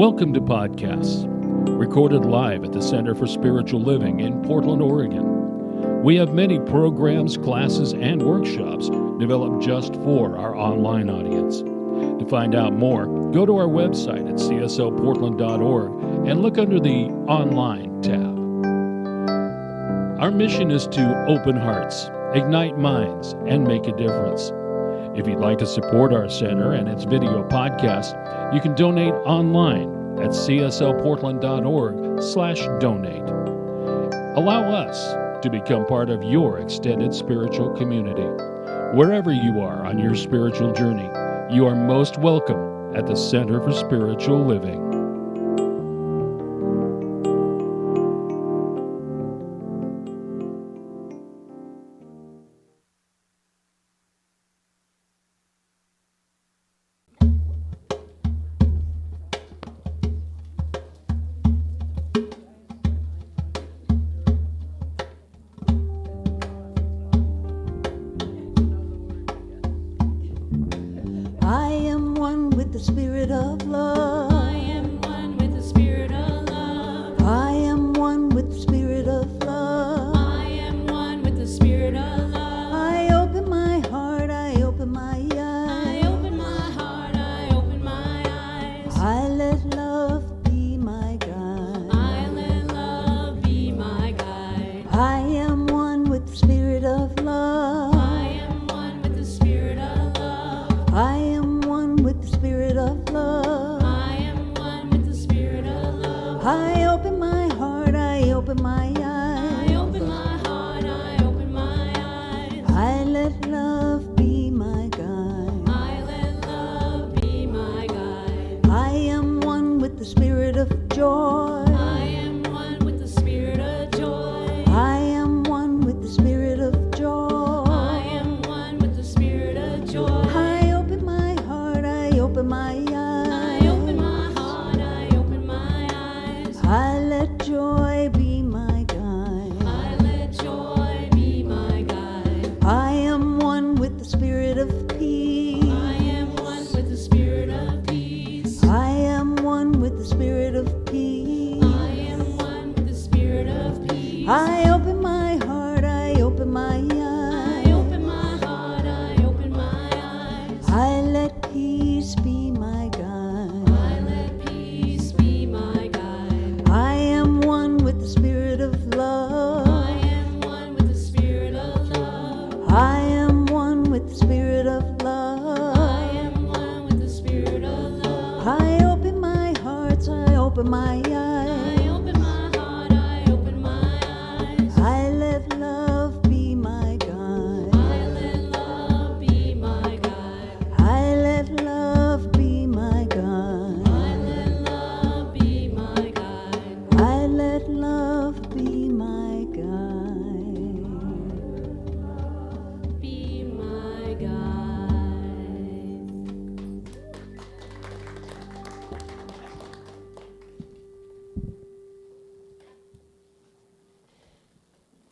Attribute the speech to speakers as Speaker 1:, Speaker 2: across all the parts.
Speaker 1: Welcome to Podcasts, recorded live at the Center for Spiritual Living in Portland, Oregon. We have many programs, classes, and workshops developed just for our online audience. To find out more, go to our website at cslportland.org and look under the Online tab. Our mission is to open hearts, ignite minds, and make a difference. If you'd like to support our center and its video podcast, you can donate online at cslportland.org/donate. Allow us to become part of your extended spiritual community. Wherever you are on your spiritual journey, you are most welcome at the Center for Spiritual Living.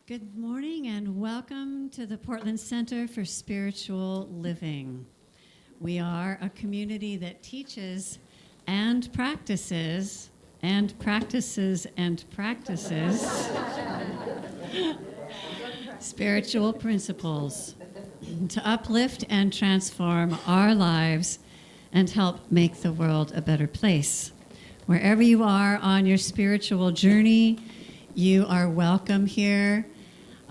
Speaker 2: Good morning and welcome to the Portland Center for Spiritual Living. We are a community that teaches and practices spiritual principles to uplift and transform our lives and help make the world a better place. Wherever you are on your spiritual journey, you are welcome here.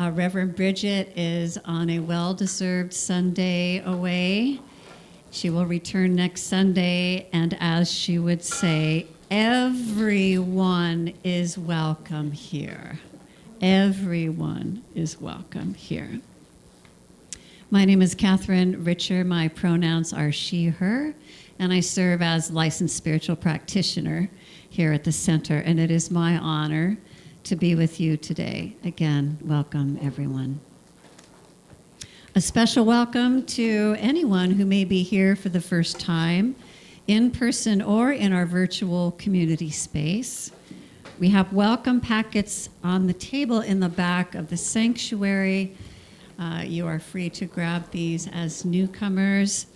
Speaker 2: Reverend Bridget is on a well-deserved Sunday away. She will return next Sunday, and as she would say, everyone is welcome here. Everyone is welcome here. My name is Catherine Richer. My pronouns are she, her, and I serve as licensed spiritual practitioner here at the center, and it is my honor to be with you today. Again, welcome everyone. A special welcome to anyone who may be here for the first time, in person or in our virtual community space. We have welcome packets on the table in the back of the sanctuary. You are free to grab these as newcomers.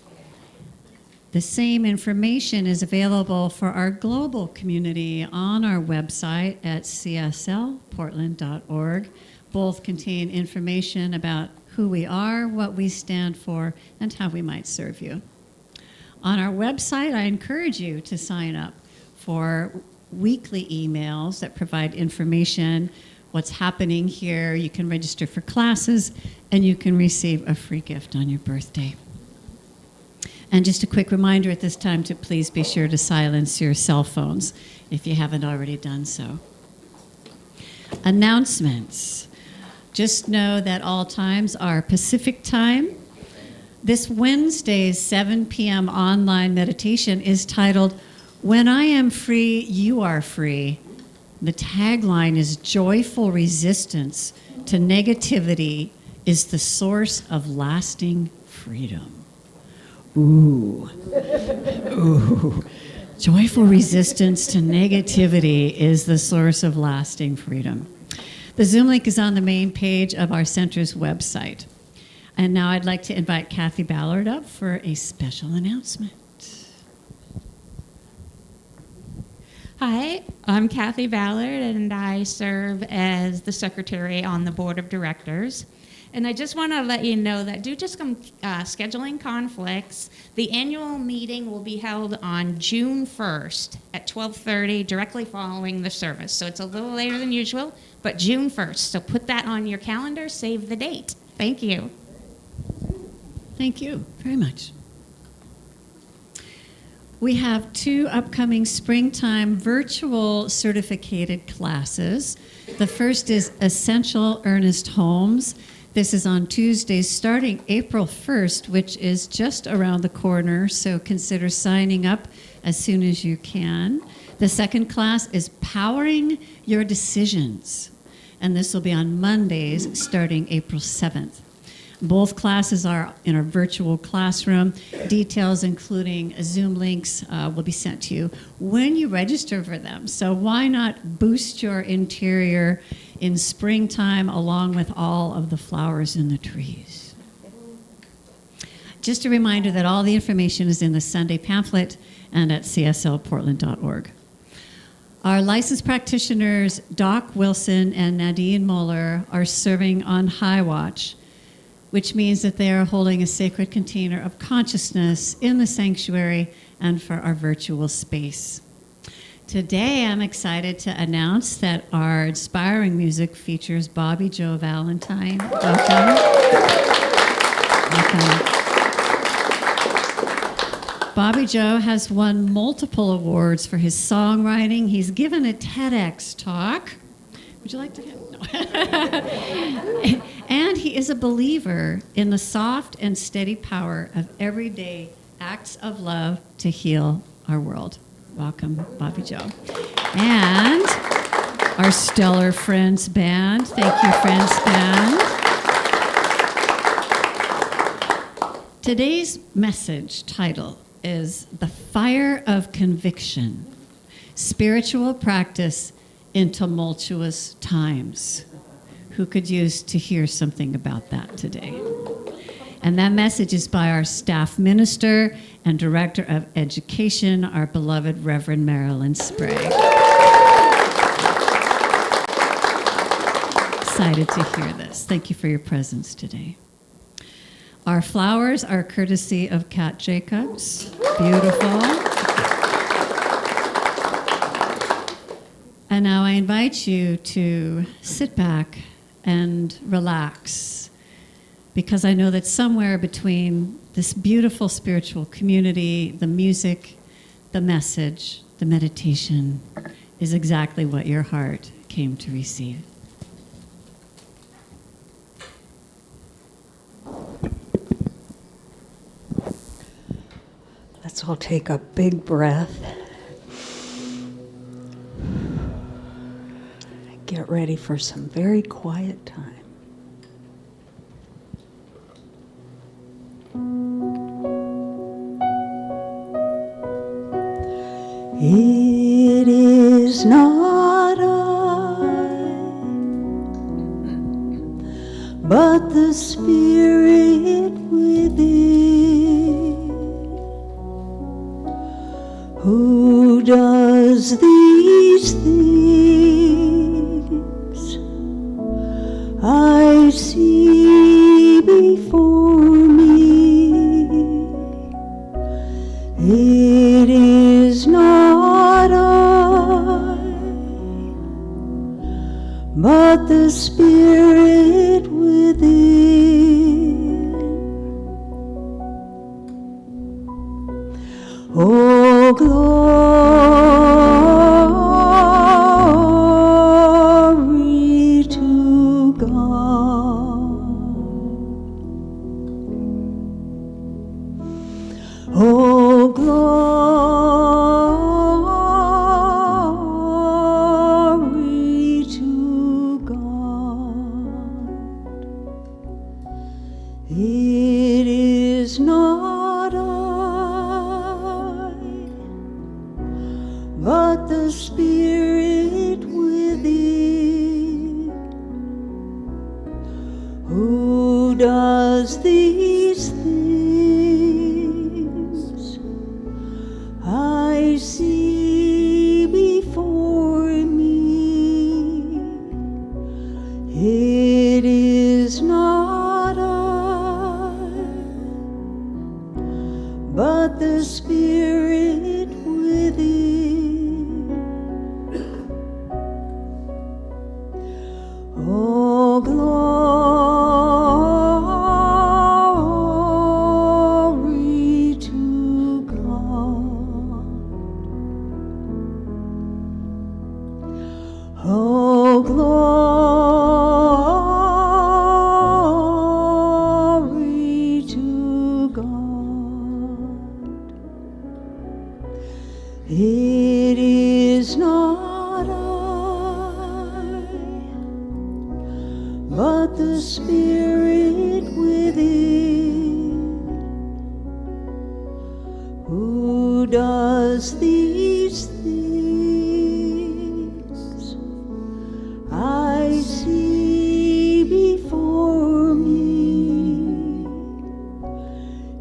Speaker 2: The same information is available for our global community on our website at cslportland.org. Both contain information about who we are, what we stand for, and how we might serve you. On our website, I encourage you to sign up for weekly emails that provide information, what's happening here. You can register for classes, and you can receive a free gift on your birthday. And just a quick reminder at this time to please be sure to silence your cell phones if you haven't already done so. Announcements. Just know that all times are Pacific time. This Wednesday's 7 p.m. online meditation is titled, When I Am Free, You Are Free. The tagline is joyful resistance to negativity is the source of lasting freedom. Ooh. Joyful resistance to negativity is the source of lasting freedom. The Zoom link is on the main page of our center's website. And now I'd like to invite Kathy Ballard up for a special announcement.
Speaker 3: Hi, I'm Kathy Ballard, and I serve as the secretary on the board of directors. And I just want to let you know that due to some scheduling conflicts, the annual meeting will be held on June 1st at 12:30, directly following the service. So it's a little later than usual, but June 1st. So put that on your calendar, save the date. Thank you.
Speaker 2: Thank you very much. We have 2 upcoming springtime virtual certificated classes. The first is Essential Ernest Holmes. This is on Tuesdays starting April 1st, which is just around the corner, so consider signing up as soon as you can. The second class is Powering Your Decisions, and this will be on Mondays starting April 7th. Both classes are in our virtual classroom. Details, including Zoom links, will be sent to you when you register for them. So why not boost your interior in springtime along with all of the flowers in the trees? Just a reminder that all the information is in the Sunday pamphlet and at cslportland.org. Our licensed practitioners, Doc Wilson and Nadine Muller, are serving on High Watch, which means that they are holding a sacred container of consciousness in the sanctuary and for our virtual space. Today, I'm excited to announce that our inspiring music features Jo Valentine. Welcome. Jo has won multiple awards for his songwriting. He's given a Tedx Talk. Would you like to hear? No. And he is a believer in the soft and steady power of everyday acts of love to heal our world. Welcome, Jo. And our stellar Friends Band. Thank you, Friends Band. Today's message title is The Fire of Conviction, Spiritual Practice in Tumultuous Times. Who could use to hear something about that today? And that message is by our staff minister and director of education, our beloved Reverend Marilyn Sprague. Excited to hear this. Thank you for your presence today. Our flowers are courtesy of Kat Jacobs. Beautiful. And now I invite you to sit back and relax, because I know that somewhere between this beautiful spiritual community, the music, the message, the meditation is exactly what your heart came to receive.
Speaker 4: Let's all take a big breath. Get ready for some very quiet time. It is not I, but the Spirit within. does these things I see before me. It is not I, but the Spirit within. Oh, glory to God. Oh, glory to God. It is not I, but the Spirit within, who does these things I see before me. It is not I, but the Spirit within. Oh, glory to God. Oh, glory to God. It is not I, but the Spirit within, who does these things I see before me.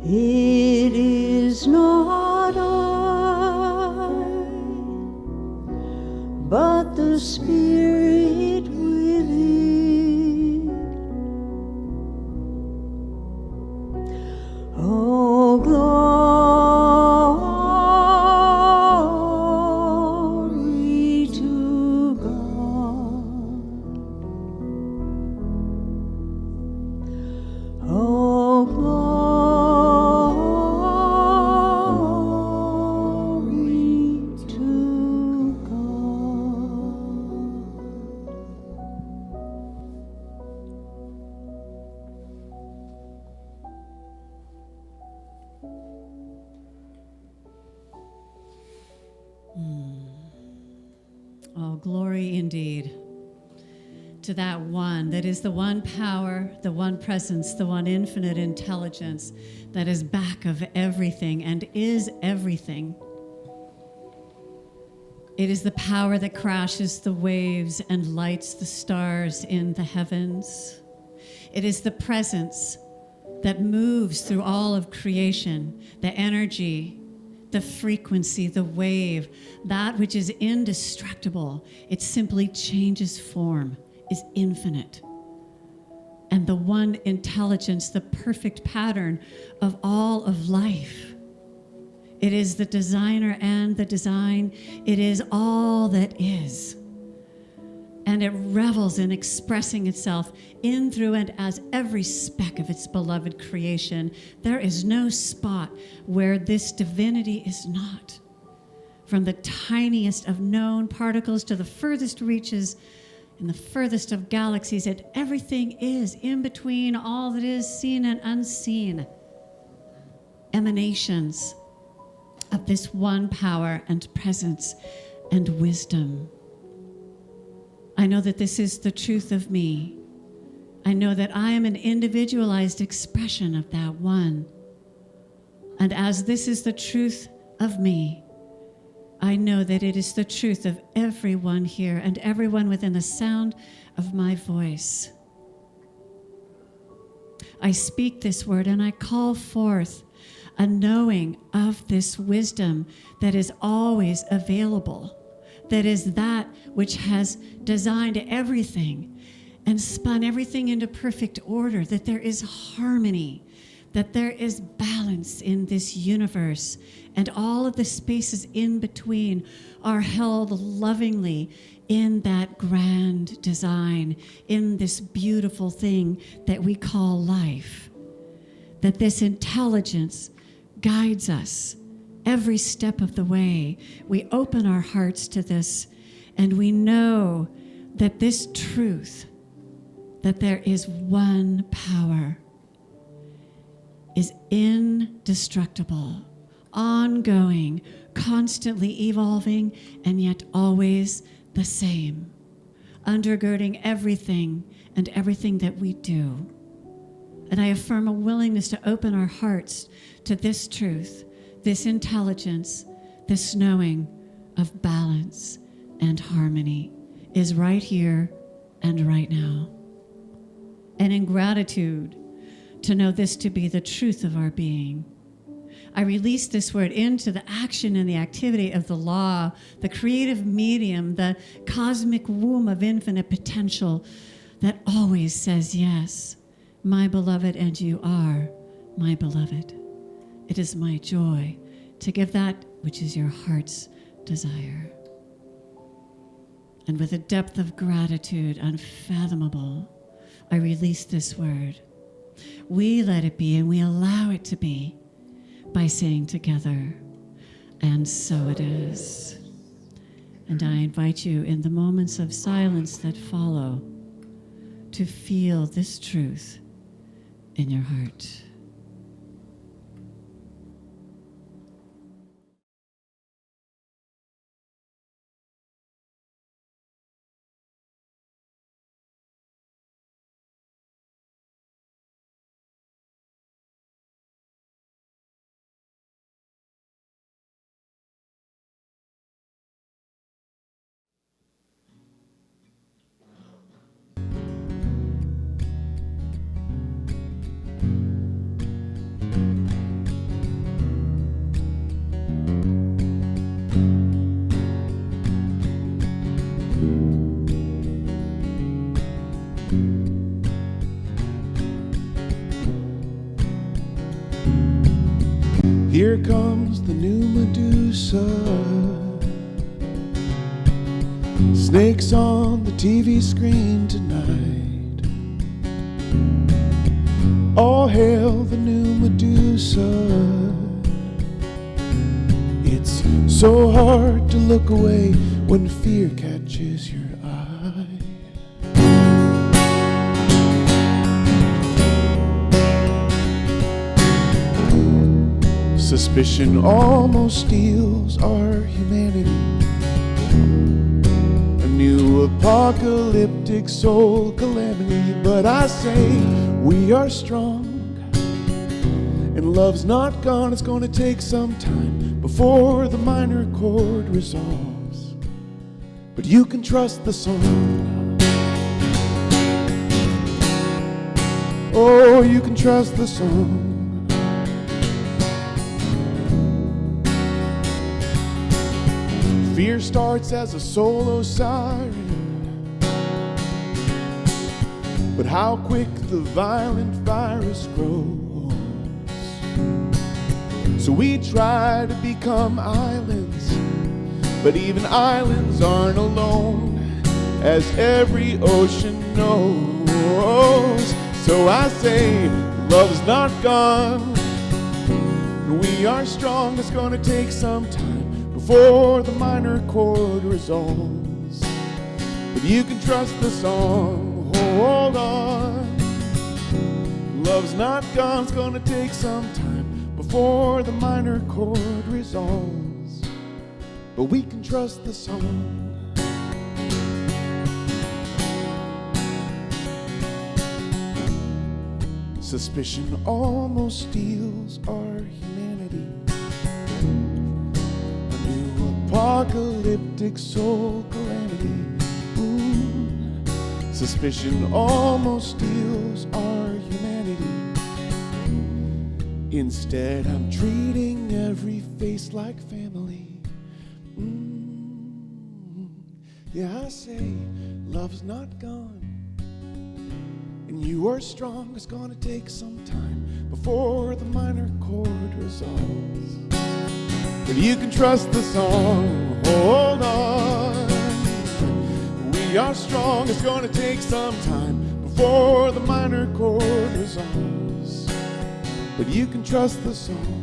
Speaker 4: It is not I, but the Spirit within. Oh, glory to God. Oh, glory to God.
Speaker 2: Oh, glory indeed to that one that is the one power, the one presence, the one infinite intelligence that is back of everything and is everything. It is the power that crashes the waves and lights the stars in the heavens. It is the presence that moves through all of creation, the energy, the frequency, the wave, that which is indestructible. It simply changes form, is infinite. And the one intelligence, the perfect pattern of all of life. It is the designer and the design. It is all that is. And it revels in expressing itself in, through, and as every speck of its beloved creation. There is no spot where this divinity is not. From the tiniest of known particles to the furthest reaches in the furthest of galaxies, and everything is in between, all that is seen and unseen. Emanations of this one power and presence and wisdom. I know that this is the truth of me. I know that I am an individualized expression of that one. And as this is the truth of me, I know that it is the truth of everyone here and everyone within the sound of my voice. I speak this word and I call forth a knowing of this wisdom that is always available, that is that which has designed everything and spun everything into perfect order, that there is harmony, that there is balance in this universe, and all of the spaces in between are held lovingly in that grand design, in this beautiful thing that we call life. That this intelligence guides us every step of the way. We open our hearts to this, and we know that this truth, that there is one power, is indestructible, ongoing, constantly evolving, and yet always the same, undergirding everything and everything that we do. And I affirm a willingness to open our hearts to this truth, this intelligence, this knowing of balance and harmony is right here and right now. And in gratitude to know this to be the truth of our being, I release this word into the action and the activity of the law, the creative medium, the cosmic womb of infinite potential that always says yes. My beloved, and you are my beloved. It is my joy to give that which is your heart's desire. And with a depth of gratitude unfathomable, I release this word. We let it be, and we allow it to be by saying together, and so it is. And I invite you in the moments of silence that follow to feel this truth in your heart.
Speaker 5: Here comes the new Medusa. Snakes on the TV screen tonight. All hail the new Medusa. It's so hard to look away when fear catches your eye. Suspicion almost steals our humanity. A new apocalyptic soul calamity. But I say we are strong, and love's not gone. It's gonna take some time before the minor chord resolves. But you can trust the song. Oh, you can trust the song. Fear starts as a solo siren, but how quick the violent virus grows. So we try to become islands, but even islands aren't alone, as every ocean knows. So I say, love's not gone. We are strong, it's gonna take some time before the minor chord resolves. But you can trust the song, hold on. Love's not gone, it's gonna take some time before the minor chord resolves. But we can trust the song. Suspicion almost steals our humanity. A new apocalyptic soul calamity. Ooh. Suspicion almost steals our humanity. Instead, I'm treating every face like family. Yeah, I say love's not gone, and you are strong. It's gonna take some time before the minor chord resolves, but you can trust the song. Hold on, we are strong. It's gonna take some time before the minor chord resolves, but you can trust the song.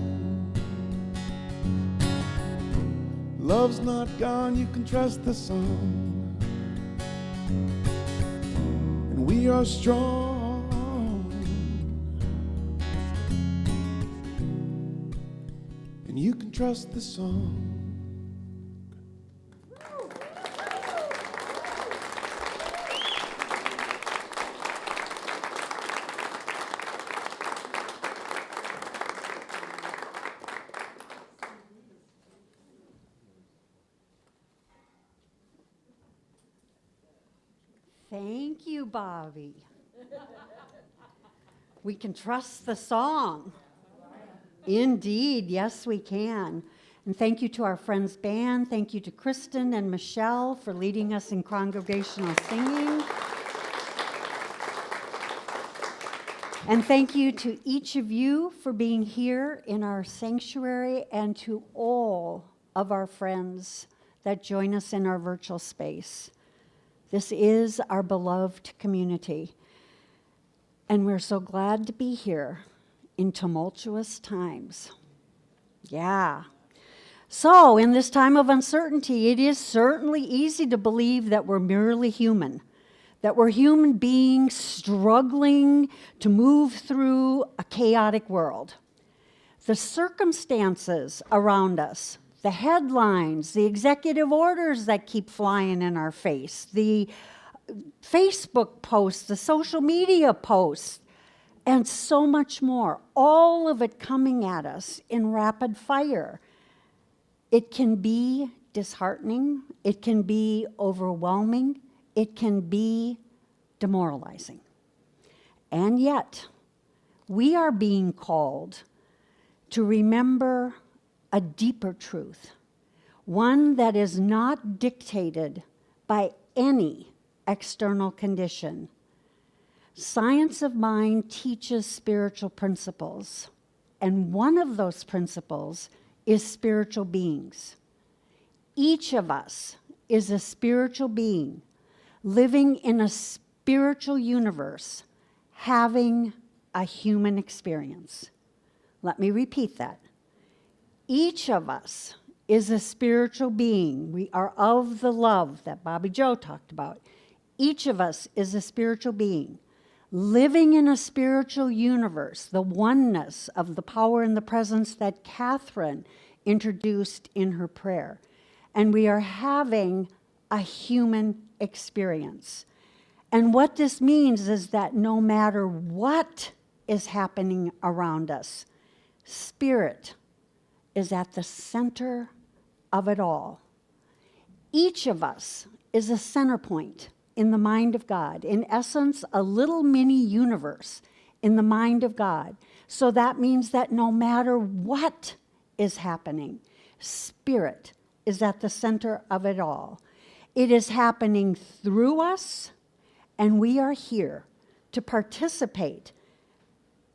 Speaker 5: Love's not gone, you can trust the song. And we are strong. And you can trust the song.
Speaker 6: Thank you, Bobby. We can trust the song. Indeed, yes, we can. And thank you to our friends band. Thank you to Kristen and Michelle for leading us in congregational singing. And thank you to each of you for being here in our sanctuary, and to all of our friends that join us in our virtual space. This is our beloved community, and we're so glad to be here in tumultuous times. Yeah. So, in this time of uncertainty, it is certainly easy to believe that we're merely human, that we're human beings struggling to move through a chaotic world. The circumstances around us, the headlines, the executive orders that keep flying in our face, the Facebook posts, the social media posts, and so much more, all of it coming at us in rapid fire. It can be disheartening, it can be overwhelming, it can be demoralizing. And yet, we are being called to remember a deeper truth, one that is not dictated by any external condition. Science of mind teaches spiritual principles, and one of those principles is spiritual beings. Each of us is a spiritual being living in a spiritual universe, having a human experience. Let me repeat that. Each of us is a spiritual being. We are of the love that Bobby Joe talked about. Each of us is a spiritual being living in a spiritual universe, the oneness of the power and the presence that Catherine introduced in her prayer. And we are having a human experience. And what this means is that no matter what is happening around us, Spirit is at the center of it all. Each of us is a center point in the mind of God. In essence, a little mini universe in the mind of God. So that means that no matter what is happening, Spirit is at the center of it all. It is happening through us, and we are here to participate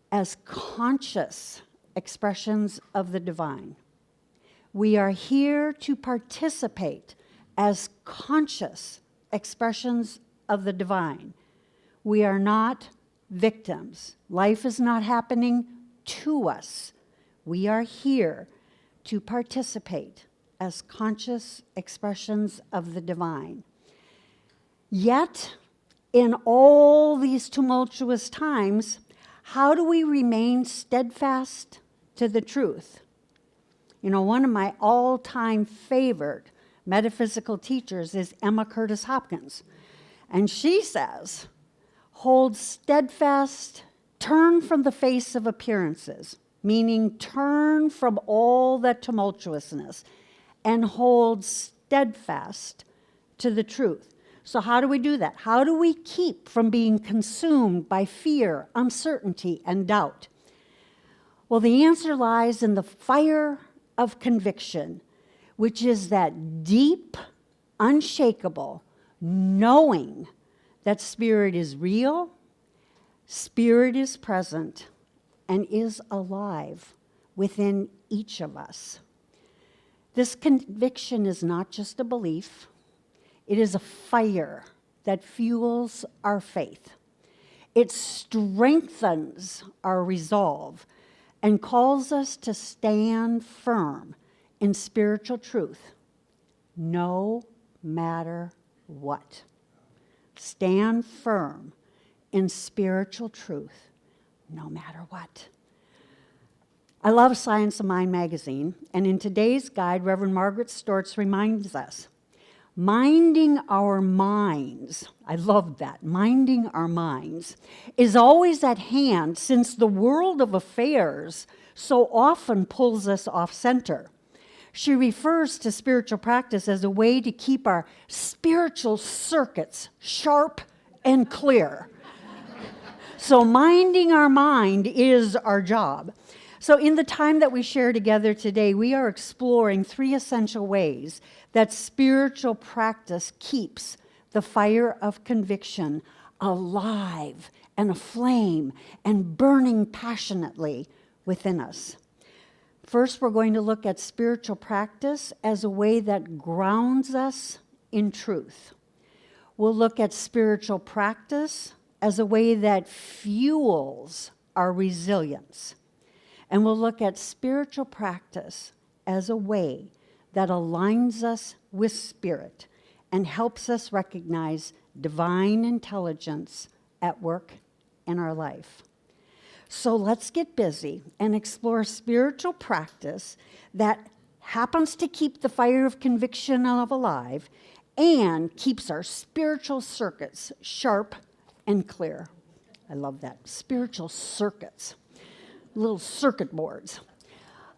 Speaker 6: as conscious expressions of the divine. We are here to participate as conscious expressions of the divine. We are not victims. Life is not happening to us. We are here to participate as conscious expressions of the divine. Yet, in all these tumultuous times, how do we remain steadfast to the truth? You know, one of my all-time favorite metaphysical teachers is Emma Curtis Hopkins. And she says, hold steadfast, turn from the face of appearances, meaning turn from all that tumultuousness, and hold steadfast to the truth. So how do we do that? How do we keep from being consumed by fear, uncertainty, and doubt? Well, the answer lies in the fire of conviction, which is that deep, unshakable knowing that Spirit is real, Spirit is present, and is alive within each of us. This conviction is not just a belief, it is a fire that fuels our faith. It strengthens our resolve and calls us to stand firm in spiritual truth, no matter what. Stand firm in spiritual truth, no matter what. I love Science of Mind magazine, and in today's guide, Reverend Margaret Stortz reminds us, minding our minds, I love that, minding our minds, is always at hand since the world of affairs so often pulls us off center. She refers to spiritual practice as a way to keep our spiritual circuits sharp and clear. So minding our mind is our job. So in the time that we share together today, we are exploring 3 essential ways that spiritual practice keeps the fire of conviction alive and aflame and burning passionately within us. First, we're going to look at spiritual practice as a way that grounds us in truth. We'll look at spiritual practice as a way that fuels our resilience. And we'll look at spiritual practice as a way that aligns us with Spirit and helps us recognize divine intelligence at work in our life. So let's get busy and explore spiritual practice that happens to keep the fire of conviction alive and keeps our spiritual circuits sharp and clear. I love that. Spiritual circuits. Little circuit boards.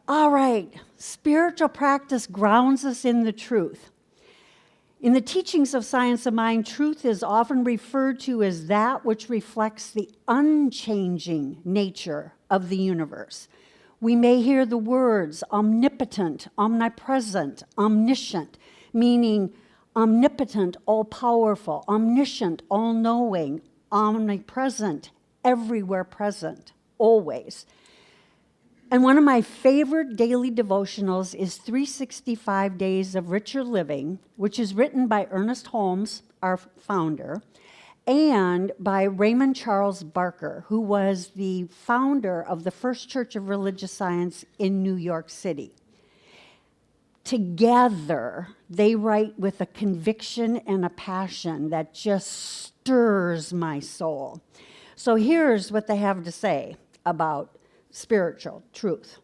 Speaker 6: All right, spiritual practice grounds us in the truth. In the teachings of Science of Mind, truth is often referred to as that which reflects the unchanging nature of the universe. We may hear the words omnipotent, omnipresent, omniscient, meaning omnipotent, all-powerful, omniscient, all-knowing, omnipresent, everywhere present, always. And one of my favorite daily devotionals is 365 Days of Richer Living, which is written by Ernest Holmes, our founder, and by Raymond Charles Barker, who was the founder of the First Church of Religious Science in New York City. Together, they write with a conviction and a passion that just stirs my soul. So here's what they have to say about spiritual truth.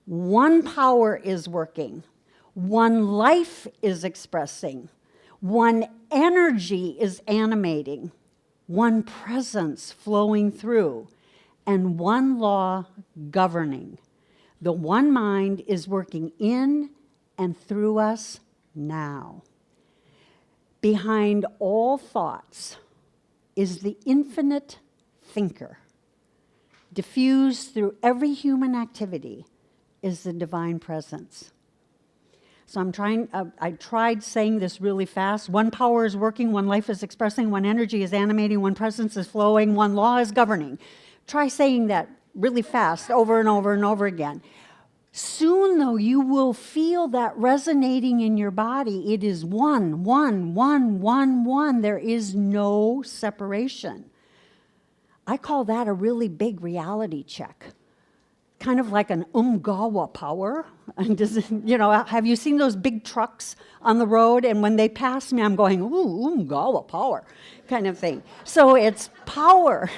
Speaker 6: One power is working. One life is expressing. One energy is animating. One presence flowing through. And one law governing. The one mind is working in and through us now. Behind all thoughts is the infinite thinker. Diffused through every human activity is the divine presence. So I tried saying this really fast. One power is working, one life is expressing, one energy is animating, one presence is flowing, one law is governing. Try saying that really fast over and over and over again. Soon, though, you will feel that resonating in your body. It is one, one, one, one, one. There is no separation. I call that a really big reality check. Kind of like an Umgawa power. And have you seen those big trucks on the road? And when they pass me, I'm going, ooh, Umgawa power, kind of thing. So it's power,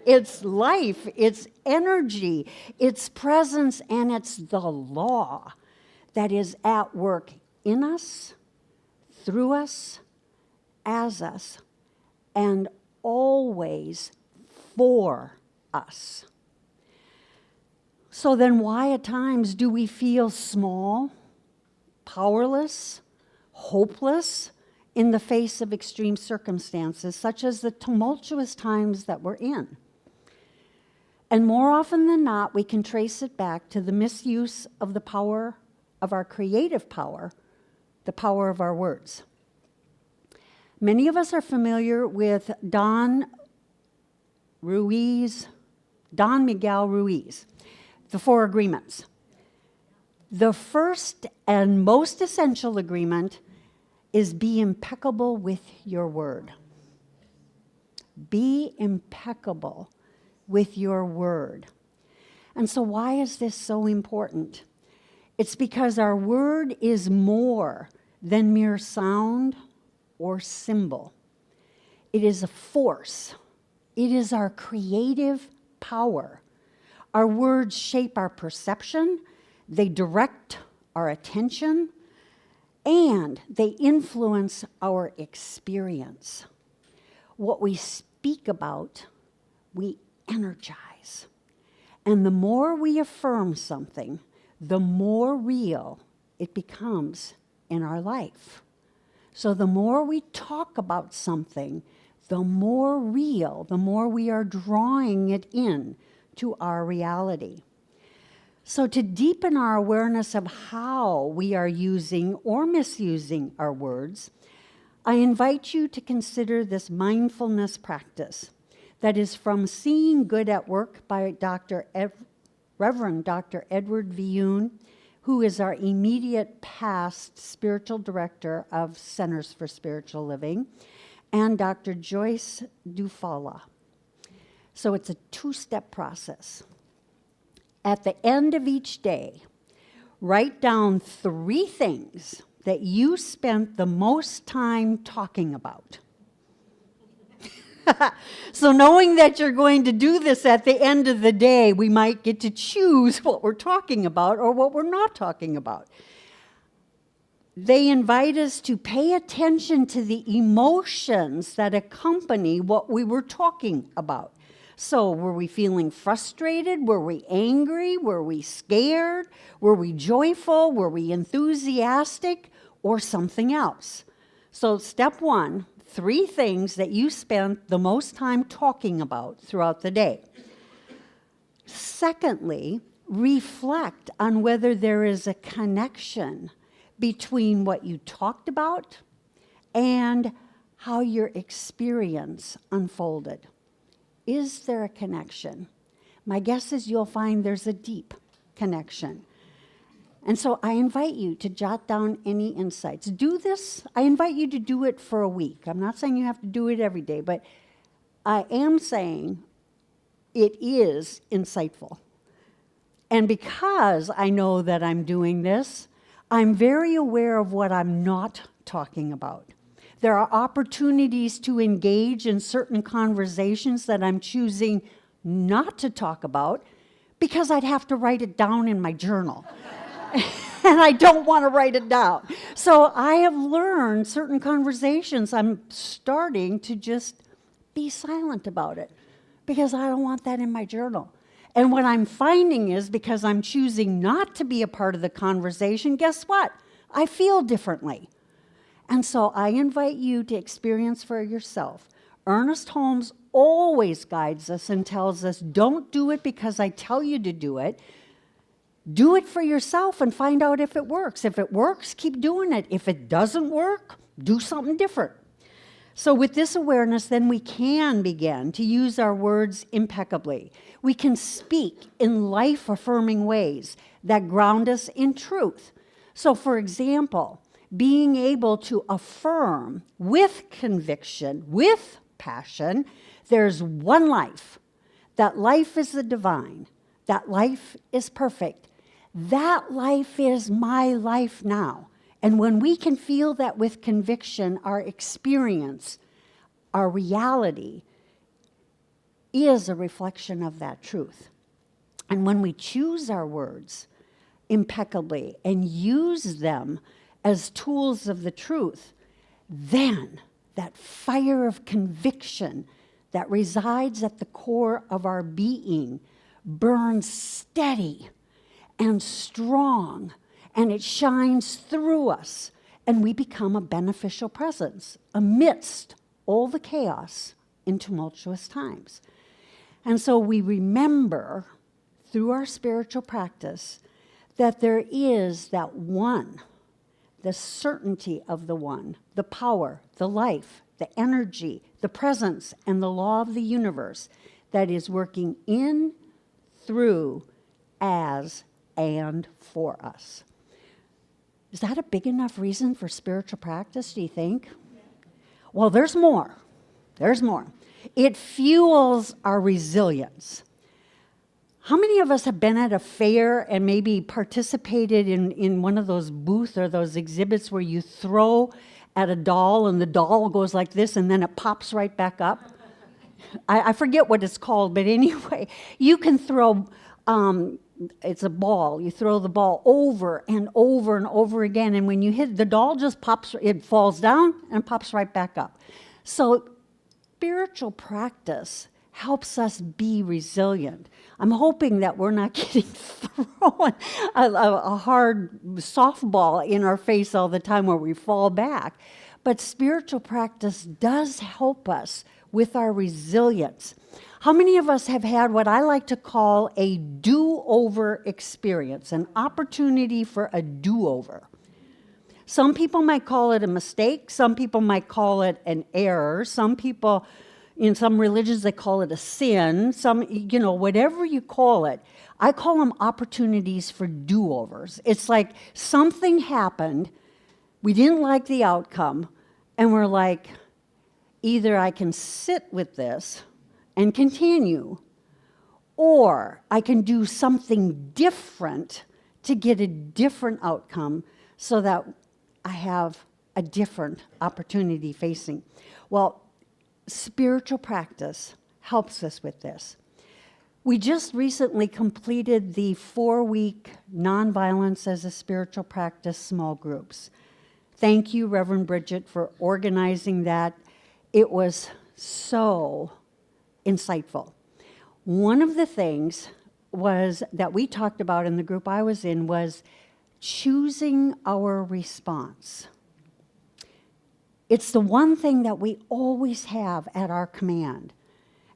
Speaker 6: it's life, it's energy, it's presence, and it's the law that is at work in us, through us, as us, and always for us. So then why at times do we feel small, powerless, hopeless in the face of extreme circumstances, such as the tumultuous times that we're in? And more often than not, we can trace it back to the misuse of the power of our creative power, the power of our words. Many of us are familiar with Don Miguel Ruiz, the 4 agreements. The first and most essential agreement is be impeccable with your word. Be impeccable with your word. And so why is this so important? It's because our word is more than mere sound or symbol. It is a force. It is our creative power. Our words shape our perception, they direct our attention, and they influence our experience. What we speak about, we energize. And the more we affirm something, the more real it becomes in our life. So the more we talk about something, the more real, the more we are drawing it in to our reality. So to deepen our awareness of how we are using or misusing our words, I invite you to consider this mindfulness practice that is from Seeing Good at Work by Reverend Dr. Edward Vioun, who is our immediate past spiritual director of Centers for Spiritual Living, and Dr. Joyce Dufala. So it's a 2-step process. At the end of each day, write down 3 things that you spent the most time talking about. So knowing that you're going to do this at the end of the day, we might get to choose what we're talking about or what we're not talking about. They invite us to pay attention to the emotions that accompany what we were talking about. So were we feeling frustrated? Were we angry? Were we scared? Were we joyful? Were we enthusiastic? Or something else? So step 1, 3 things that you spent the most time talking about throughout the day. Secondly, reflect on whether there is a connection between what you talked about and how your experience unfolded. Is there a connection? My guess is you'll find there's a deep connection. And so I invite you to jot down any insights. Do this. I invite you to do it for a week. I'm not saying you have to do it every day, but I am saying it is insightful. And because I know that I'm doing this, I'm very aware of what I'm not talking about. There are opportunities to engage in certain conversations that I'm choosing not to talk about because I'd have to write it down in my journal. And I don't want to write it down. So I have learned certain conversations, I'm starting to just be silent about it because I don't want that in my journal. And what I'm finding is because I'm choosing not to be a part of the conversation, guess what? I feel differently. And so I invite you to experience for yourself. Ernest Holmes always guides us and tells us, don't do it because I tell you to do it. Do it for yourself and find out if it works. If it works, keep doing it. If it doesn't work, do something different. So with this awareness, then we can begin to use our words impeccably. We can speak in life-affirming ways that ground us in truth. So for example, being able to affirm with conviction, with passion, there's one life. That life is the divine. That life is perfect. That life is my life now. And when we can feel that with conviction, our experience, our reality is a reflection of that truth. And when we choose our words impeccably and use them as tools of the truth, then that fire of conviction that resides at the core of our being burns steady and strong, and it shines through us, and we become a beneficial presence amidst all the chaos in tumultuous times. And so we remember through our spiritual practice that there is that one, the certainty of the one, the power, the life, the energy, the presence, and the law of the universe that is working in, through, as, and for us. Is that a big enough reason for spiritual practice, do you think? Well, there's more. There's more. It fuels our resilience. How many of us have been at a fair and maybe participated in one of those booths or those exhibits where you throw at a doll and the doll goes like this and then it pops right back up? I forget what it's called, but anyway, you can throw, it's a ball. You throw the ball over and over and over again, and when you hit, the doll just pops, it falls down and pops right back up. So spiritual practice helps us be resilient. I'm hoping that we're not getting thrown a hard softball in our face all the time where we fall back. But spiritual practice does help us with our resilience. How many of us have had what I like to call a do-over experience, an opportunity for a do-over? Some people might call it a mistake. Some people might call it an error. Some people, in some religions, they call it a sin. Some, whatever you call it. I call them opportunities for do-overs. It's like something happened, we didn't like the outcome, and we're like, either I can sit with this and continue, or I can do something different to get a different outcome so that I have a different opportunity facing. Well, spiritual practice helps us with this. We just recently completed the 4-week Nonviolence as a Spiritual Practice small groups. Thank you, Reverend Bridget, for organizing that. It was so insightful. One of the things was that we talked about in the group I was in was choosing our response. It's the one thing that we always have at our command,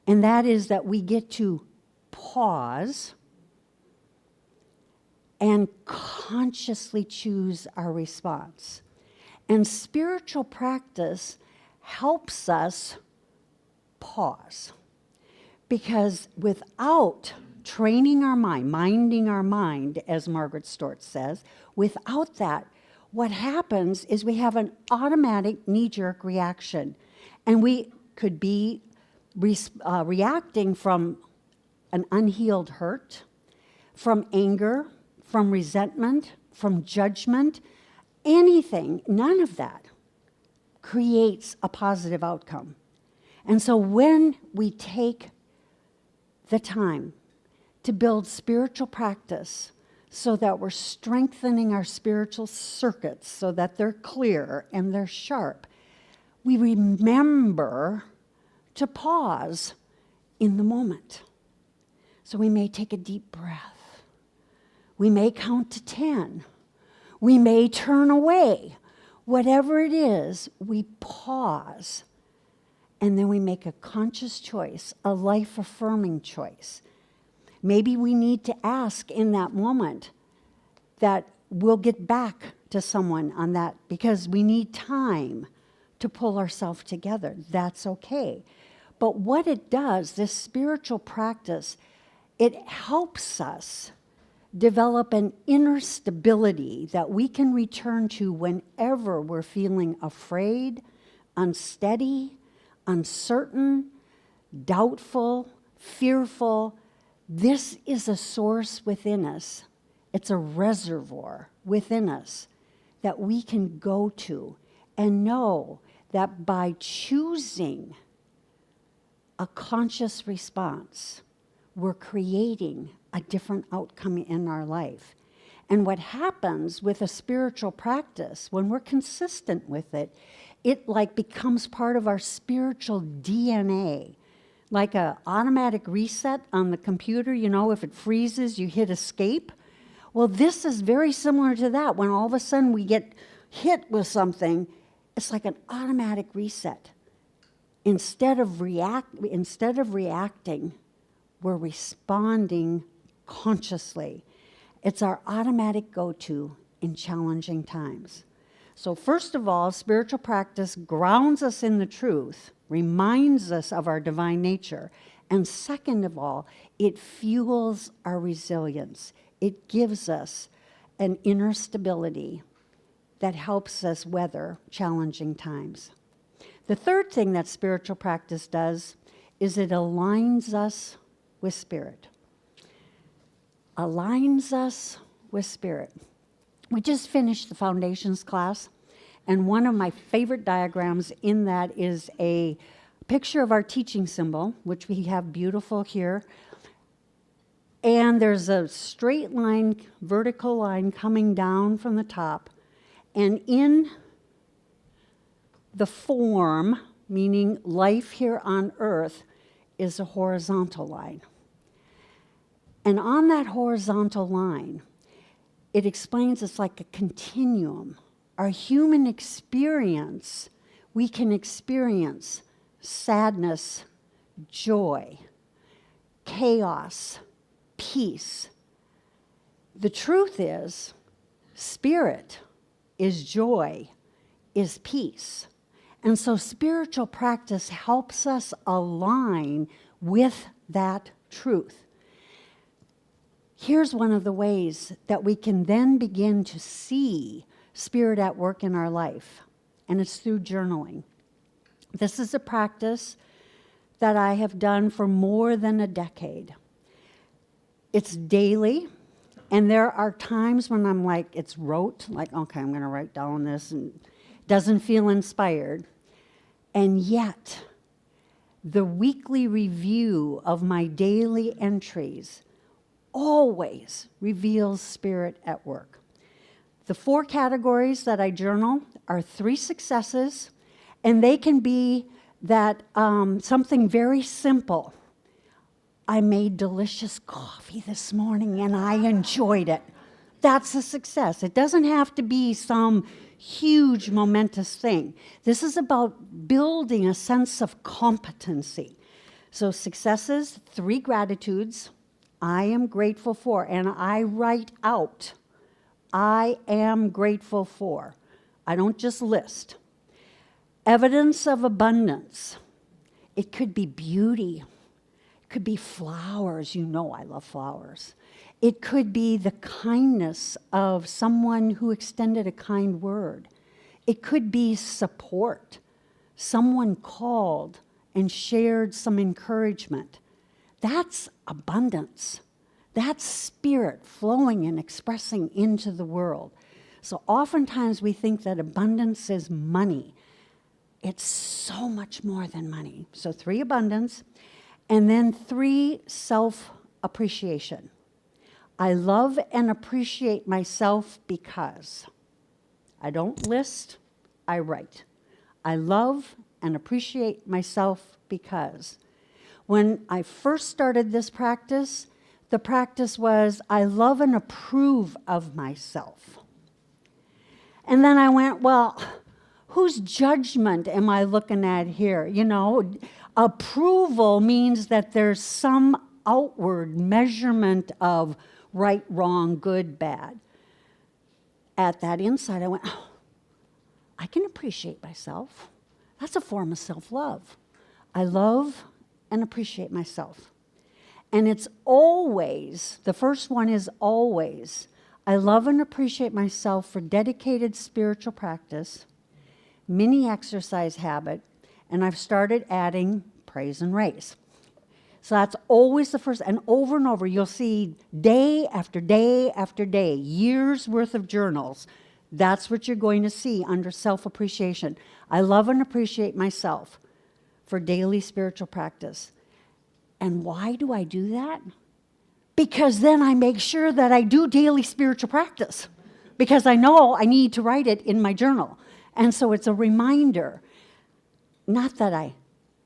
Speaker 6: and that is that we get to pause and consciously choose our response. And spiritual practice helps us pause. Because without training our mind, minding our mind, as Margaret Stewart says, without that, what happens is we have an automatic knee-jerk reaction. And we could be reacting from an unhealed hurt, from anger, from resentment, from judgment, anything, none of that creates a positive outcome. And so when we take the time to build spiritual practice so that we're strengthening our spiritual circuits so that they're clear and they're sharp, we remember to pause in the moment. So we may take a deep breath. We may count to 10. We may turn away. Whatever it is, we pause. And then we make a conscious choice, a life-affirming choice. Maybe we need to ask in that moment that we'll get back to someone on that because we need time to pull ourselves together. That's okay. But what it does, this spiritual practice, it helps us develop an inner stability that we can return to whenever we're feeling afraid, unsteady, uncertain, doubtful, fearful. This is a source within us. It's a reservoir within us that we can go to and know that by choosing a conscious response, we're creating a different outcome in our life. And what happens with a spiritual practice, when we're consistent with it, it like becomes part of our spiritual DNA. Like an automatic reset on the computer, if it freezes, you hit escape. Well, this is very similar to that. When all of a sudden we get hit with something, it's like an automatic reset. Instead of reacting, we're responding consciously. It's our automatic go-to in challenging times. So first of all, spiritual practice grounds us in the truth, reminds us of our divine nature. And second of all, it fuels our resilience. It gives us an inner stability that helps us weather challenging times. The third thing that spiritual practice does is it aligns us with spirit. Aligns us with spirit. We just finished the foundations class, and one of my favorite diagrams in that is a picture of our teaching symbol, which we have beautiful here. And there's a straight line, vertical line coming down from the top. And in the form, meaning life here on earth, is a horizontal line. And on that horizontal line, it explains it's like a continuum. Our human experience, we can experience sadness, joy, chaos, peace. The truth is, spirit is joy, is peace. And so spiritual practice helps us align with that truth. Here's one of the ways that we can then begin to see spirit at work in our life, and it's through journaling. This is a practice that I have done for more than a decade. It's daily, and there are times when I'm like, it's rote, like, okay, I'm going to write down this, and it doesn't feel inspired. And yet, the weekly review of my daily entries always reveals spirit at work. The 4 categories that I journal are 3 successes, and they can be that something very simple. I made delicious coffee this morning and I enjoyed it. That's a success. It doesn't have to be some huge momentous thing. This is about building a sense of competency. So successes, 3 gratitudes I am grateful for, and I write out, I am grateful for. I don't just list. Evidence of abundance. It could be beauty. It could be flowers. You know I love flowers. It could be the kindness of someone who extended a kind word. It could be support. Someone called and shared some encouragement. That's abundance. That's spirit flowing and expressing into the world. So oftentimes we think that abundance is money. It's so much more than money. So 3 abundance, and then 3 self-appreciation. I love and appreciate myself because. I don't list, I write. I love and appreciate myself because. When I first started this practice, the practice was, I love and approve of myself. And then I went, well, whose judgment am I looking at here? You know, approval means that there's some outward measurement of right, wrong, good, bad. At that insight, I went, oh, I can appreciate myself. That's a form of self-love. I love and appreciate myself. And it's always, the first one is always, I love and appreciate myself for dedicated spiritual practice, mini exercise habit, and I've started adding praise and raise. So that's always the first, and over you'll see day after day after day, years worth of journals. That's what you're going to see under self-appreciation. I love and appreciate myself for daily spiritual practice. And why do I do that? Because then I make sure that I do daily spiritual practice, because I know I need to write it in my journal. And so it's a reminder, not that I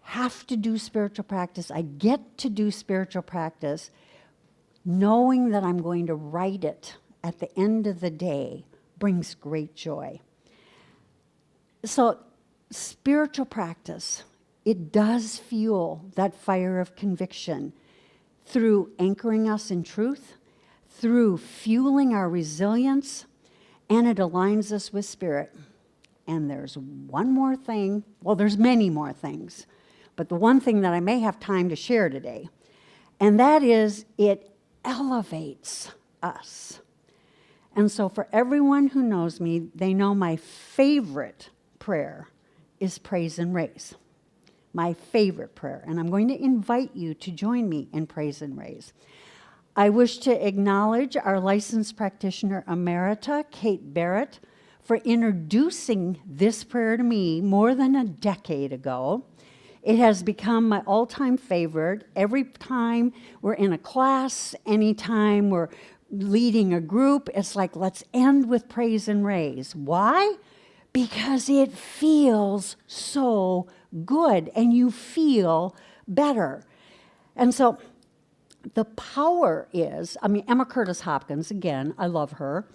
Speaker 6: have to do spiritual practice, I get to do spiritual practice, knowing that I'm going to write it at the end of the day brings great joy. So spiritual practice, it does fuel that fire of conviction through anchoring us in truth, through fueling our resilience, and it aligns us with spirit. And there's one more thing, well, there's many more things, but the one thing that I may have time to share today, and that is it elevates us. And so for everyone who knows me, they know my favorite prayer is praise and raise. My favorite prayer. And I'm going to invite you to join me in praise and raise. I wish to acknowledge our licensed practitioner emerita, Kate Barrett, for introducing this prayer to me more than a decade ago. It has become my all-time favorite. Every time we're in a class, anytime we're leading a group, it's like, let's end with praise and raise. Why? Because it feels so good and you feel better. And so the power is, Emma Curtis Hopkins, again, I love her.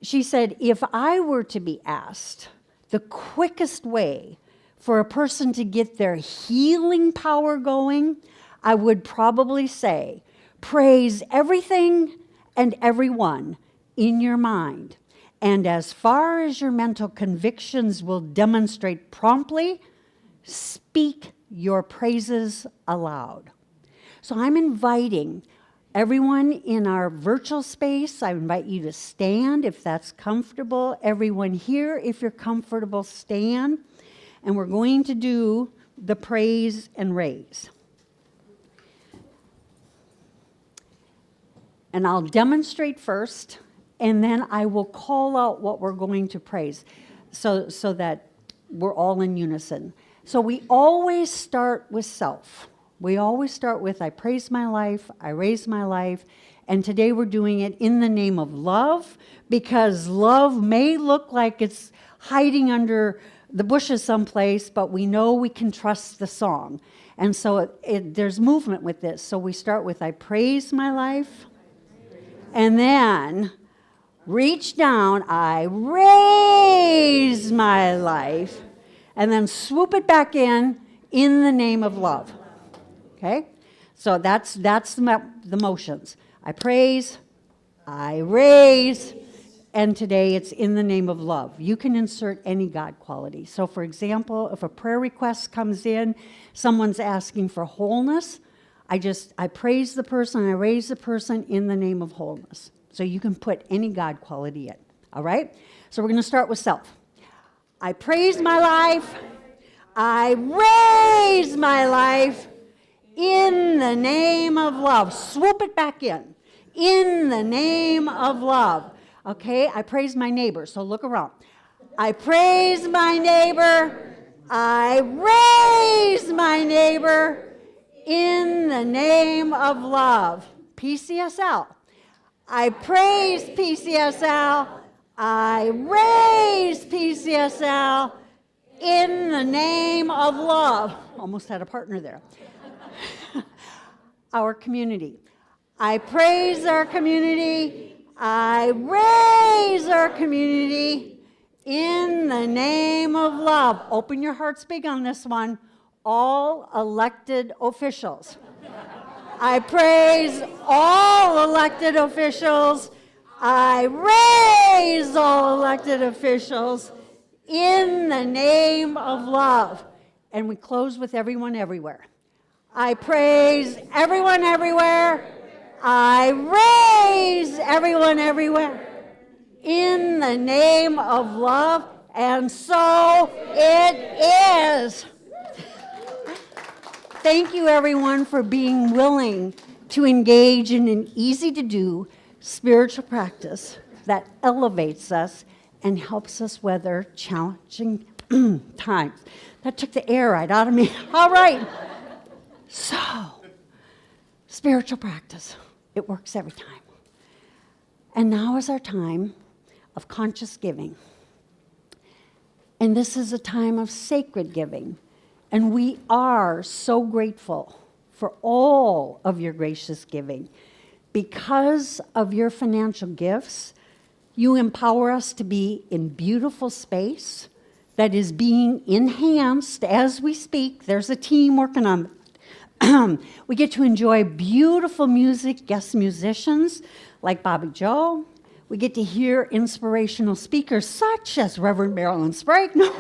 Speaker 6: She said, if I were to be asked the quickest way for a person to get their healing power going, I would probably say, praise everything and everyone in your mind. And as far as your mental convictions will demonstrate promptly, speak your praises aloud. So I'm inviting everyone in our virtual space, I invite you to stand if that's comfortable. Everyone here, if you're comfortable, stand. And we're going to do the praise and raise. And I'll demonstrate first, and then I will call out what we're going to praise so that we're all in unison. So we always start with self. We always start with, I praise my life, I raise my life, and today we're doing it in the name of love, because love may look like it's hiding under the bushes someplace, but we know we can trust the song. And so there's movement with this. So we start with, I praise my life, and then reach down, I raise my life, and then swoop it back in the name of love. Okay? So that's the motions. I praise, I raise, and today it's in the name of love. You can insert any God quality. So for example, if a prayer request comes in, someone's asking for wholeness, I praise the person, I raise the person in the name of wholeness. So you can put any God quality in, all right? So we're going to start with self. I praise my life. I raise my life in the name of love. Swoop it back in the name of love. Okay, I praise my neighbor, so look around. I praise my neighbor. I raise my neighbor in the name of love. PCSL. I praise PCSL. I raise PCSL in the name of love. Almost had a partner there. Our community. I praise our community. I raise our community in the name of love. Open your hearts big on this one. All elected officials. I praise all elected officials. I raise all elected officials in the name of love. And we close with everyone everywhere. I praise everyone everywhere. I raise everyone everywhere in the name of love. And so it is. Thank you, everyone, for being willing to engage in an easy-to-do spiritual practice that elevates us and helps us weather challenging times. That took the air right out of me. All right. So, spiritual practice. It works every time. And now is our time of conscious giving. And this is a time of sacred giving. And we are so grateful for all of your gracious giving. Because of your financial gifts, you empower us to be in beautiful space that is being enhanced as we speak. There's a team working on We get to enjoy beautiful music, guest musicians like Bobby Joe. We get to hear inspirational speakers such as Reverend Marilyn Sprague. No.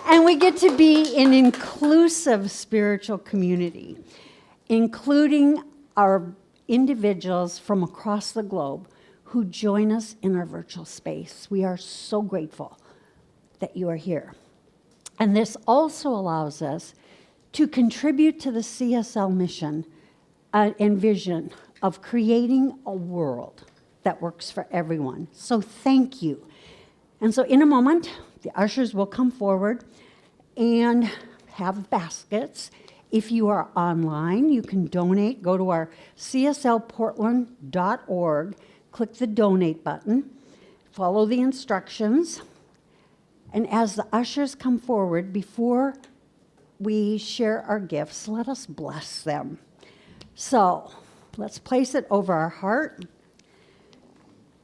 Speaker 6: And we get to be an inclusive spiritual community, including our individuals from across the globe who join us in our virtual space. We are so grateful that you are here. And this also allows us to contribute to the CSL mission and vision of creating a world that works for everyone. So thank you. And so in a moment, the ushers will come forward and have baskets. If you are online, you can donate. Go to our cslportland.org, click the donate button, follow the instructions. And as the ushers come forward, before we share our gifts, let us bless them. So let's place it over our heart.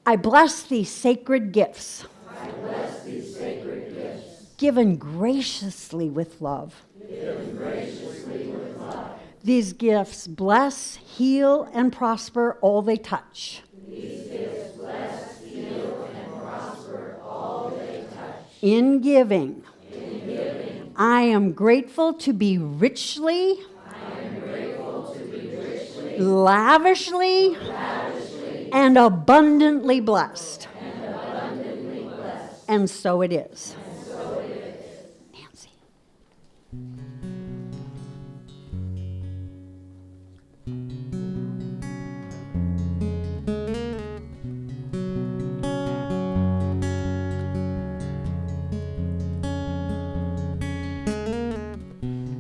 Speaker 6: I bless these sacred gifts.
Speaker 7: I bless these sacred gifts.
Speaker 6: Given graciously with love.
Speaker 7: Given graciously with love.
Speaker 6: These gifts bless, heal, and prosper all they touch.
Speaker 7: These gifts bless, heal, and prosper all they touch.
Speaker 6: In giving,
Speaker 7: I
Speaker 6: am grateful to be richly, lavishly, and abundantly blessed. And so it is. Nancy.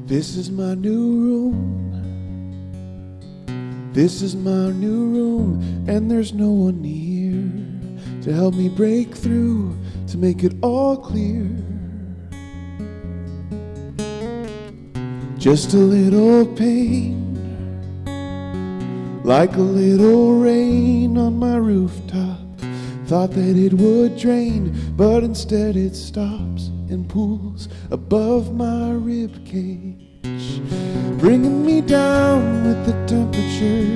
Speaker 5: This is my new room. This is my new room, and there's no one here to help me break through, to make it all clear. Just a little pain, like a little rain on my rooftop. Thought that it would drain, but instead it stops and pools above my rib cage, bringing me down with the temperature,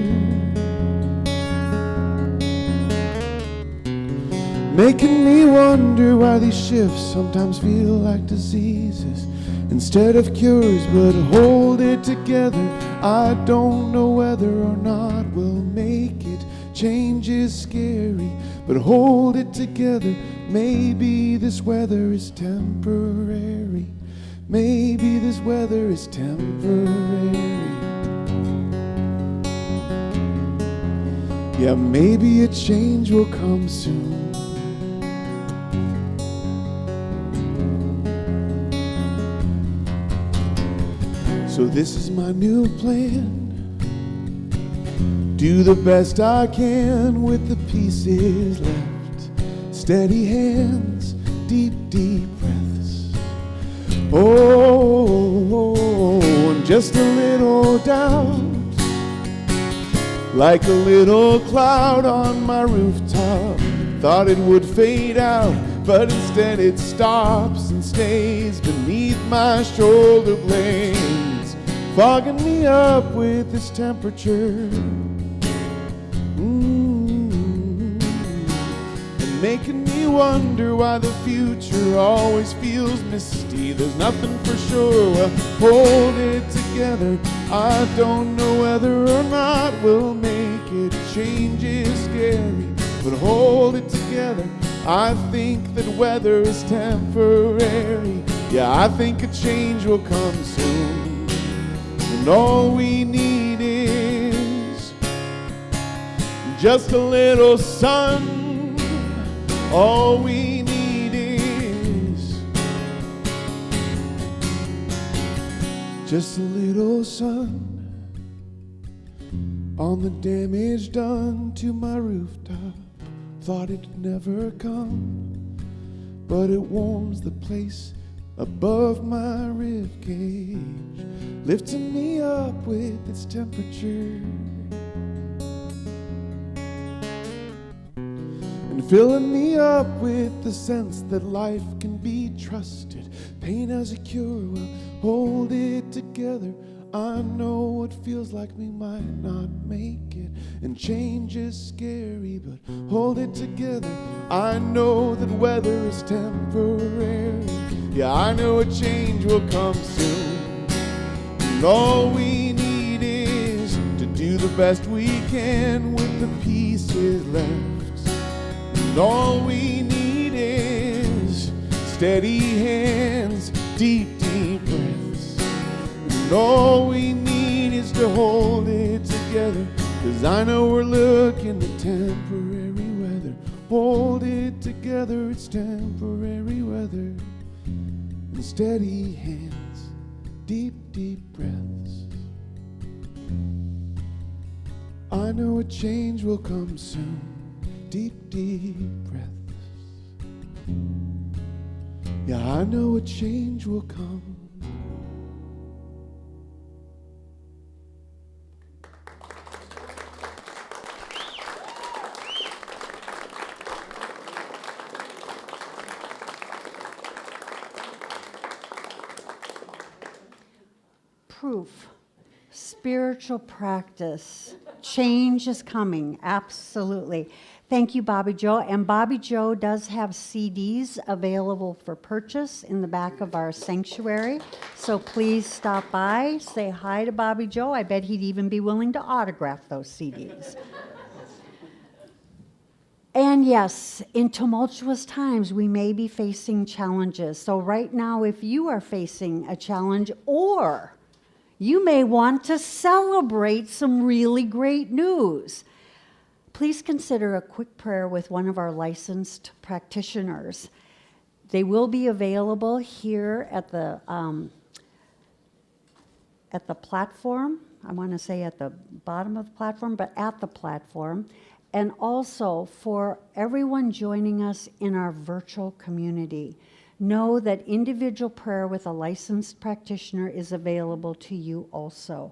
Speaker 5: making me wonder why these shifts sometimes feel like diseases instead of cures. But hold it together, I don't know whether or not we'll make it. Change is scary, but hold it together. Maybe this weather is temporary. Maybe this weather is temporary. Yeah, maybe a change will come soon. So this is my new plan. Do the best I can with the pieces left. Steady hands, deep, deep breaths. Oh, and just a little doubt, like a little cloud on my rooftop. Thought it would fade out, but instead it stops and stays beneath my shoulder blades, fogging me up with its temperature. Making me wonder why the future always feels misty. There's nothing for sure. Well, hold it together. I don't know whether or not we'll make it. Change is scary, but hold it together. I think that weather is temporary. Yeah, I think a change will come soon. And all we need is just a little sun. All we need is just a little sun on the damage done to my rooftop. Thought it'd never come, but it warms the place above my rib cage, lifting me up with its temperature. And filling me up with the sense that life can be trust it. Pain has a cure, well, hold it together. I know what feels like we might not make it, and change is scary, but hold it together. I know that weather is temporary. Yeah, I know a change will come soon. And all we need is to do the best we can with the pieces left. And all we need is steady hands, deep, deep breaths. And all we need is to hold it together, 'cause I know we're looking at temporary weather. Hold it together, it's temporary weather. And steady hands, deep, deep breaths. I know a change will come soon. Deep, deep breaths. Yeah, I know a change will come.
Speaker 6: Proof. Spiritual practice. Change is coming, absolutely. Thank you, Bobby Jo. And Bobby Jo does have CDs available for purchase in the back of our sanctuary. So please stop by, say hi to Bobby Jo. I bet he'd even be willing to autograph those CDs. And yes, in tumultuous times, we may be facing challenges. So right now, if you are facing a challenge, or you may want to celebrate some really great news, please consider a quick prayer with one of our licensed practitioners. They will be available here at the platform. I want to say at the bottom of the platform, but at the platform. And also for everyone joining us in our virtual community, know that individual prayer with a licensed practitioner is available to you also.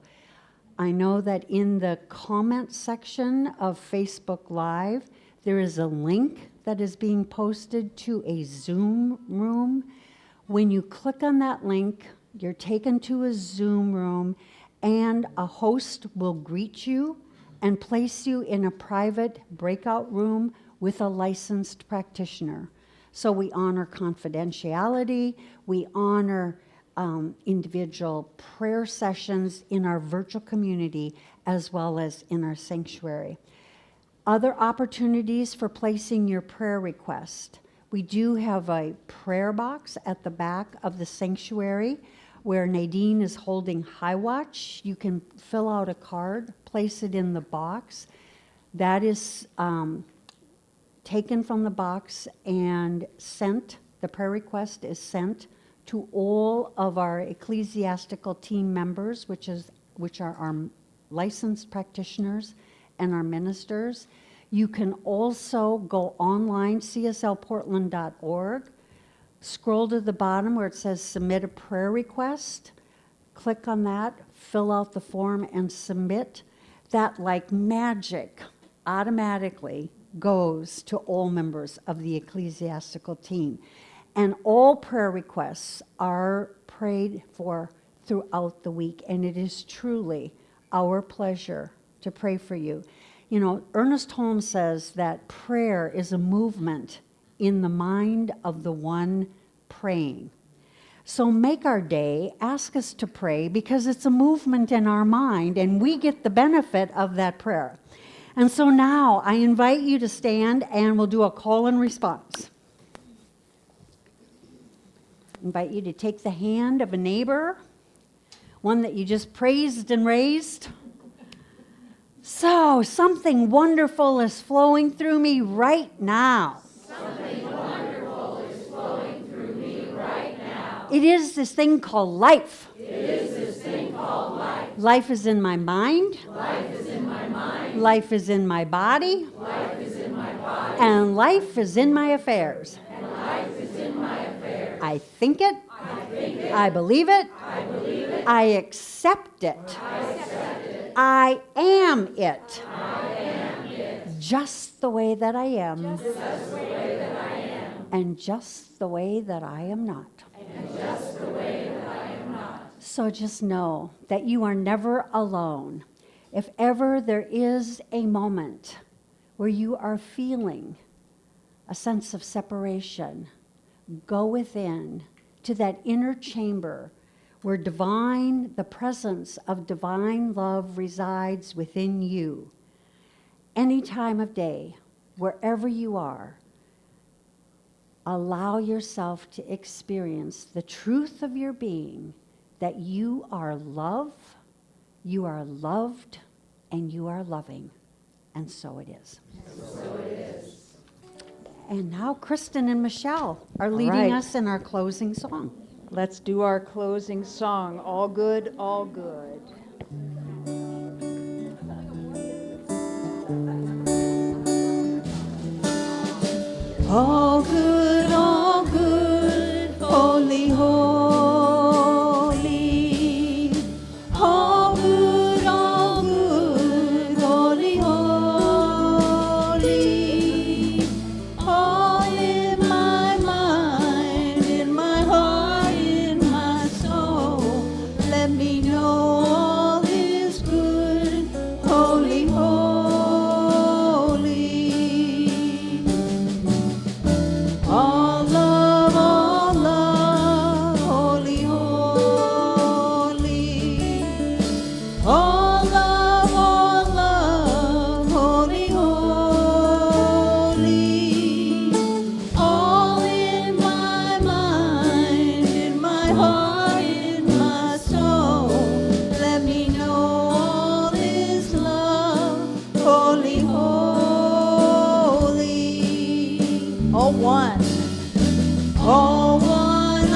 Speaker 6: I know that in the comment section of Facebook Live, there is a link that is being posted to a Zoom room. When you click on that link, you're taken to a Zoom room, and a host will greet you and place you in a private breakout room with a licensed practitioner. So we honor confidentiality, we honor individual prayer sessions in our virtual community as well as in our sanctuary. Other opportunities for placing your prayer request. We do have a prayer box at the back of the sanctuary where Nadine is holding high watch. You can fill out a card, place it in the box. That is taken from the box and sent. The prayer request is sent to all of our ecclesiastical team members, which are our licensed practitioners and our ministers. You can also go online, cslportland.org, scroll to the bottom where it says submit a prayer request, click on that, fill out the form and submit. That, like magic, automatically goes to all members of the ecclesiastical team. And all prayer requests are prayed for throughout the week, and it is truly our pleasure to pray for you. You know, Ernest Holmes says that prayer is a movement in the mind of the one praying. So make our day, ask us to pray, because it's a movement in our mind, and we get the benefit of that prayer. And so now I invite you to stand, and we'll do a call and response. I invite you to take the hand of a neighbor, one that you just praised and raised. So, something wonderful is flowing through me right now.
Speaker 7: Something wonderful is flowing through me right now.
Speaker 6: It is this thing called life.
Speaker 7: It is this thing called life.
Speaker 6: Life is in my mind.
Speaker 7: Life is in my mind.
Speaker 6: Life is in my body.
Speaker 7: Life is in my body.
Speaker 6: And life is in my affairs.
Speaker 7: And life is in my affairs.
Speaker 6: I think it.
Speaker 7: I think it.
Speaker 6: I believe it.
Speaker 7: I believe it.
Speaker 6: I accept it.
Speaker 7: I accept it.
Speaker 6: I am it.
Speaker 7: I am it.
Speaker 6: Just the way that I am.
Speaker 7: Just the way that I am.
Speaker 6: and just the way that I am not. So just know that you are never alone. If ever there is a moment where you are feeling a sense of separation, go within to that inner chamber where the presence of divine love resides within you. Any time of day, wherever you are, allow yourself to experience the truth of your being, that you are love, you are loved, and you are loving. And so it is. And now Kristen and Michelle are leading
Speaker 8: right.
Speaker 6: us in our closing song.
Speaker 8: Let's do our closing song. All good, all good.
Speaker 4: All good, holy, holy. All good, holy, holy. All in my mind, in my heart, in my soul. Let me know all is good, holy, holy. All love, holy, holy. All love, holy, holy. All in my mind, in my heart, in my soul. Let me know all is love, holy, holy.
Speaker 8: All one.
Speaker 4: All one,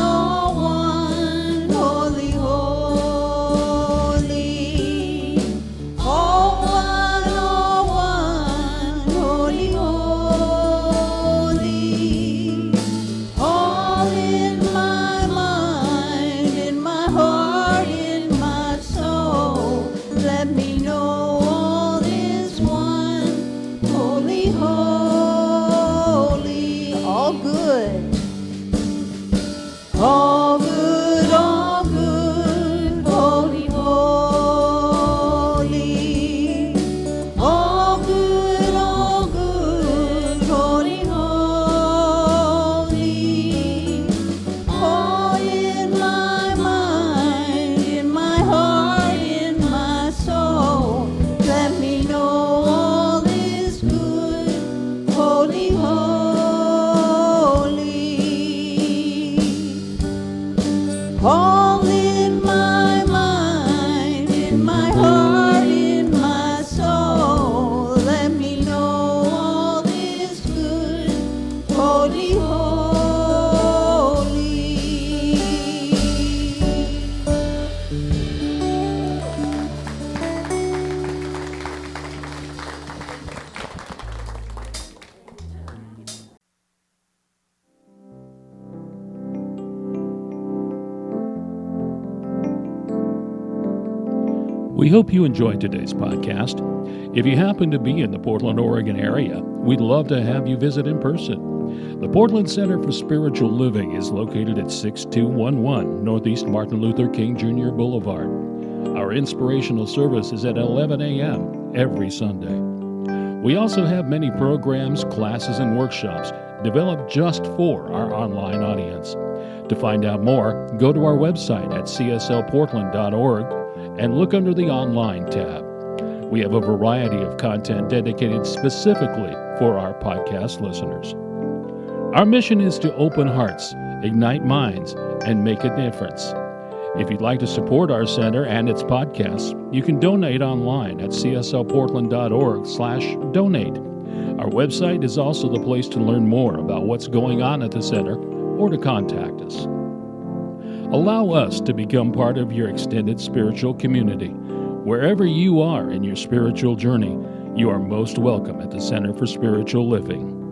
Speaker 4: holy, holy. All one, holy, holy. All in my mind, in my heart, in my soul. Let me know all is one, holy, holy.
Speaker 8: All good.
Speaker 4: All good, holy, holy. All good, holy, holy. All in my mind, in my heart, in my soul. Let me know all is good, holy, holy. All in my mind, in my heart, in my soul. Let me know all is good, holy, holy.
Speaker 1: We hope you enjoyed today's podcast. If you happen to be in the Portland, Oregon area, we'd love to have you visit in person. The Portland Center for Spiritual Living is located at 6211 Northeast Martin Luther King Jr. Boulevard. Our inspirational service is at 11 a.m. every Sunday. We also have many programs, classes, and workshops developed just for our online audience. To find out more, go to our website at cslportland.org and look under the Online tab. We have a variety of content dedicated specifically for our podcast listeners. Our mission is to open hearts, ignite minds, and make a difference. If you'd like to support our center and its podcasts, you can donate online at cslportland.org/donate. Our website is also the place to learn more about what's going on at the center or to contact us. Allow us to become part of your extended spiritual community. Wherever you are in your spiritual journey, you are most welcome at the Center for Spiritual Living.